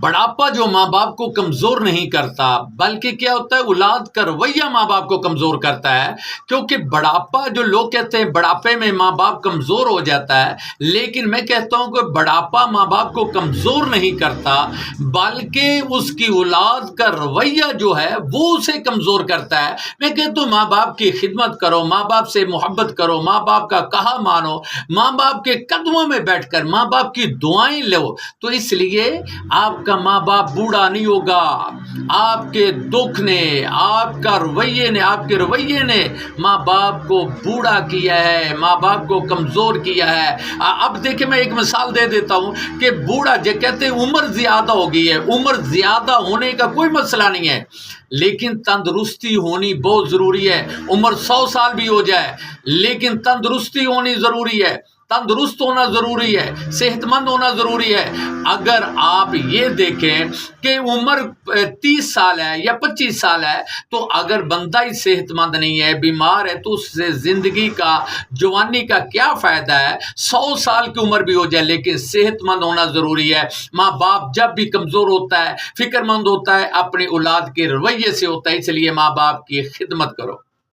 بڑھاپا جو ماں باپ کو کمزور نہیں کرتا، بلکہ کیا ہوتا ہے، اولاد کا رویہ ماں باپ کو کمزور کرتا ہے۔ کیونکہ بڑھاپا، جو لوگ کہتے ہیں بڑھاپے میں ماں باپ کمزور ہو جاتا ہے، لیکن میں کہتا ہوں کہ بڑھاپا ماں باپ کو کمزور نہیں کرتا، بلکہ اس کی اولاد کا رویہ جو ہے وہ اسے کمزور کرتا ہے۔ میں کہتا ہوں ماں باپ کی خدمت کرو، ماں باپ سے محبت کرو، ماں باپ کا کہا مانو، ماں باپ کے قدموں میں بیٹھ کر ماں باپ کی دعائیں لو، تو اس لیے آپ کا ماں باپ بوڑھا نہیں ہوگا۔ آپ کے دکھ نے، آپ کا رویے نے، آپ کے رویے نے ماں باپ کو بوڑھا کیا ہے، ماں باپ کو کمزور کیا ہے۔ اب دیکھیں، میں ایک مثال دے دیتا ہوں کہ بوڑھا جو کہتے ہیں عمر زیادہ ہو گئی ہے، عمر زیادہ ہونے کا کوئی مسئلہ نہیں ہے، لیکن تندرستی ہونی بہت ضروری ہے۔ عمر 100 سال بھی ہو جائے، لیکن تندرستی ہونی ضروری ہے، تندرست ہونا ضروری ہے، صحت مند ہونا ضروری ہے۔ اگر آپ یہ دیکھیں کہ عمر 30 سال ہے یا 25 سال ہے، تو اگر بندہ ہی صحت مند نہیں ہے، بیمار ہے، تو اس سے زندگی کا، جوانی کا کیا فائدہ ہے؟ 100 سال کی عمر بھی ہو جائے، لیکن صحت مند ہونا ضروری ہے۔ ماں باپ جب بھی کمزور ہوتا ہے، فکر مند ہوتا ہے، اپنی اولاد کے رویے سے ہوتا ہے، اس لیے ماں باپ کی خدمت کرو۔